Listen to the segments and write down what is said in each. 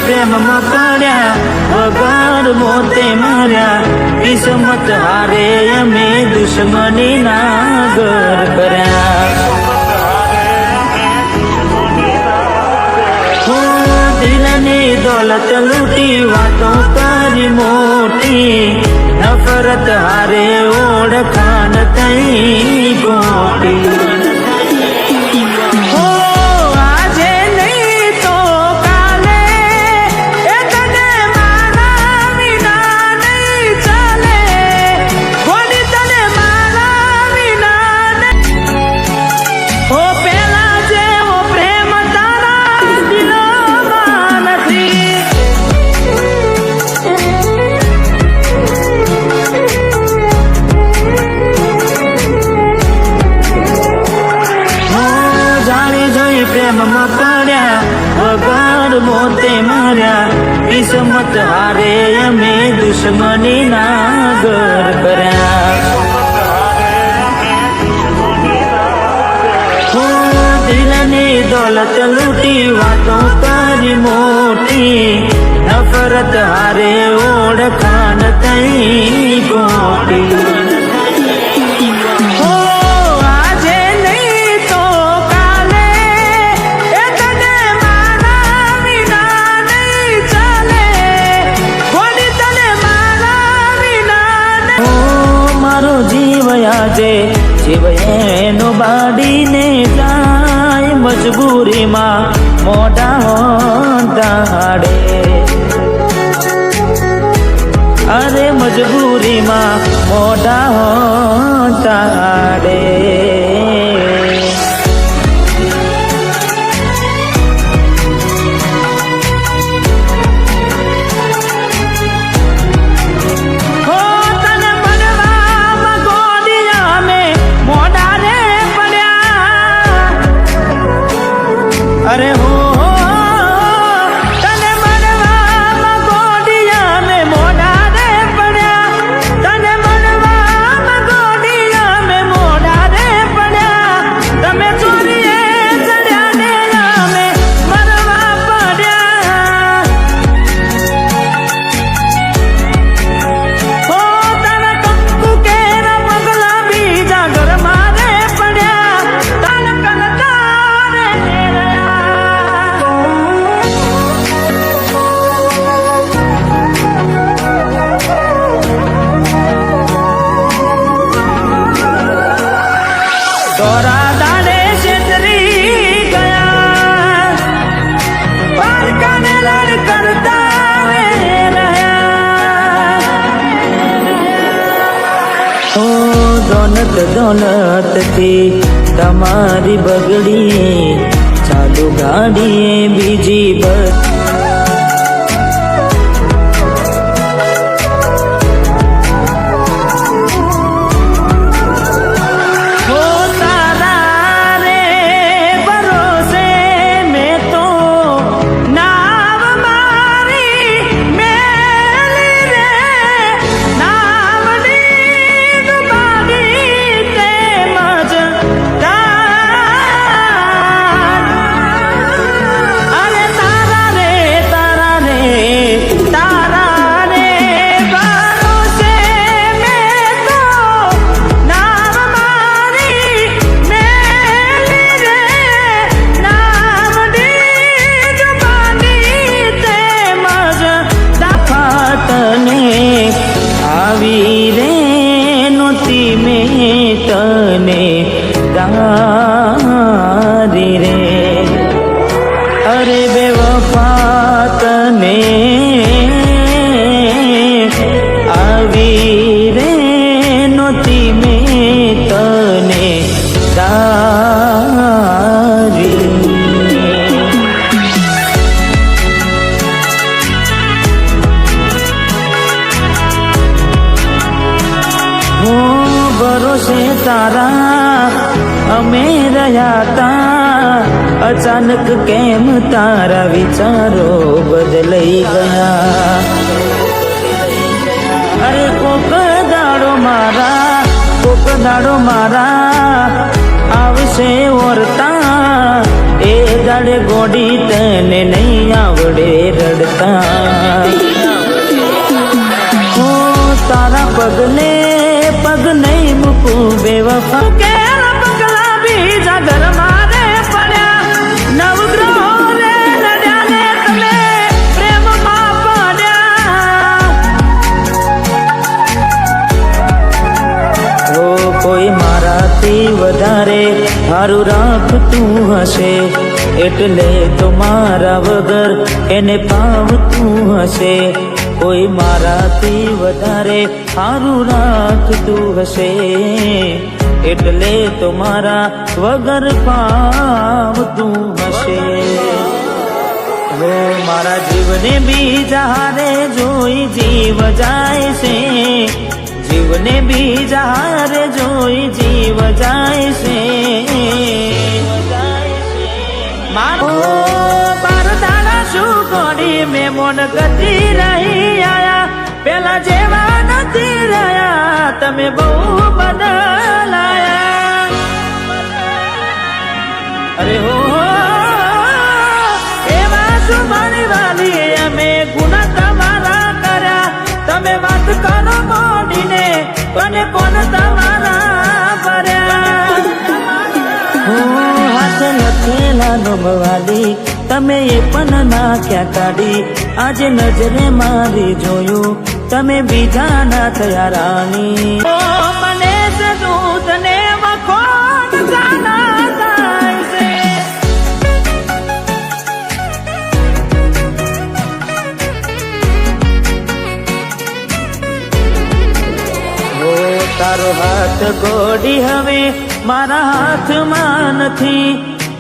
પ્રેમમાં પડ્યા વગર મોતે માર્યા કિસ્મત હારે અમે દુશ્મની ના ઘર કર્યા દિલની દોલત લૂટી વાતો કરી મોટી નફરત હારે ઓળખાણ થઈ ગોટી પ્રેમમાં પડ્યા વગર મોતે માર્યા કિસ્મત હારે અમે દુશ્મની ના ઘર કર્યા દિલની દોલત લૂટી વાતો કરી મોટી નફરત હારે ઓળખાણ થઈ ગોટી આજે જીવ એનો બાડીને જાય મજબૂરીમાં મોઢા દાડે અરે મજબૂરીમાં મોઢા દાડે અરે હો તને મળવામાં ગોડિયા મે મોઢા રે પડ્યા તને મળવામાં ગોડિયા મે મોઢા રે પડ્યા તમે ચોરીએ ચડ્યા ને અમે મરવા પડ્યા હો તને કંકુ કેરા પગલા બીજા ઘરમાં રે પડ્યા તને કનતા તોરા દાડે છેતરી ગયા પારકાને લડ કરતા રહ્યા ઓ દોલતથી તમારી બગડી ચાલુ ગાડીએ બીજી બસ તને તારી રે અરે બેવફા તને આવી રે નોતી મેં તને તારી ભરોસે તારા અમે રહ્યા તા અચાનક કેમ તારા વિચારો બદલાઈ ગયા અરે કોક દાડો મારા આવશે ઓરતા એ દાડે ગોડી તને નહીં આવડે રડ વળતા તારા પગલે પગ નહીં મૂકું બેવફા કેરા પગલા બીજા ઘર મારે પડ્યા નવગ્રહો રે નડ્યા ને તમે પ્રેમમાં પડ્યા કોઈ મારાથી વધારે સારું રાખતું હશે એટલે તો મારા વગર એને પાવતું હશે કોઈ મારાથી વધારે સારું રાખતું હશે એટલે તો મારા વગર પાવતું હશે મારા જીવને બીજા હારે જોઈ જીવ જાય છે જીવને બીજા હારે જોઈ જીવ જાય છે મારો બાર દાડા શું ગોડી મેં મોન ગતિ રહી આયા પેલા જેવા નથી રહ્યા તમે બહુ બદલાયા અરે હો એવા શું મારી વાલી અમે ગુના તમારા કર્યા તમે વાત કરો મોડીને અને કોણ તમારા ભર્યા હાથ લખેલા નોમવાલી તમે એ પણ નાખ્યા કાઢી આજે નજરે મારી જોયું તમે બીજા ના થયા રાણી મને સદૂત ને વખોટ જાના થાય છે તારો હાથ ગોડી હવે મારા હાથમાં નથી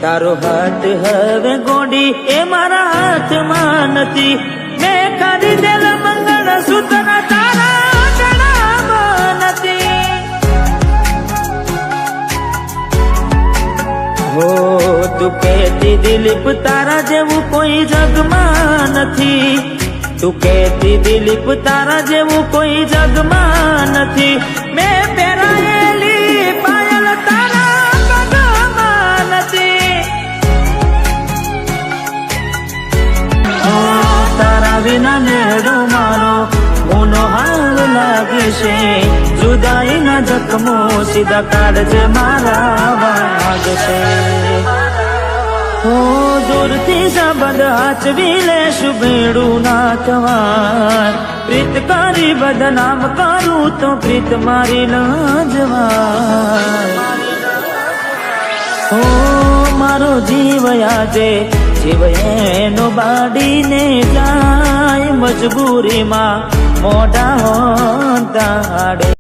તારો હાથ હવે ગોડી એ મારા હાથમાં નથી મેં ખરીદેલ મંગળ સૂત્ર તારા ગળામાં નથી તું કહેતી દિલીપ તારા જેવું કોઈ જગમાં નથી તું કહેતી દિલીપ તારા જેવું કોઈ જગમાં નથી મેં પહેરાયેલી પાયલ તારા પગમાં નથી તારા વિના નેડો મારો ગુનો હાલ લાગે છે જુદાઈના જખમો સીધા કાઢજે મારા વાગ છે દૂરથી સંબંધ હાચવી લેશું ભેડું ના થવા પ્રીત કરી બદનામ કરું તો પ્રીત મારી ન જવાય મારો જીવ આજે જીવ એનો બાડીને જાય મજબૂરીમાં મોઢા હોતા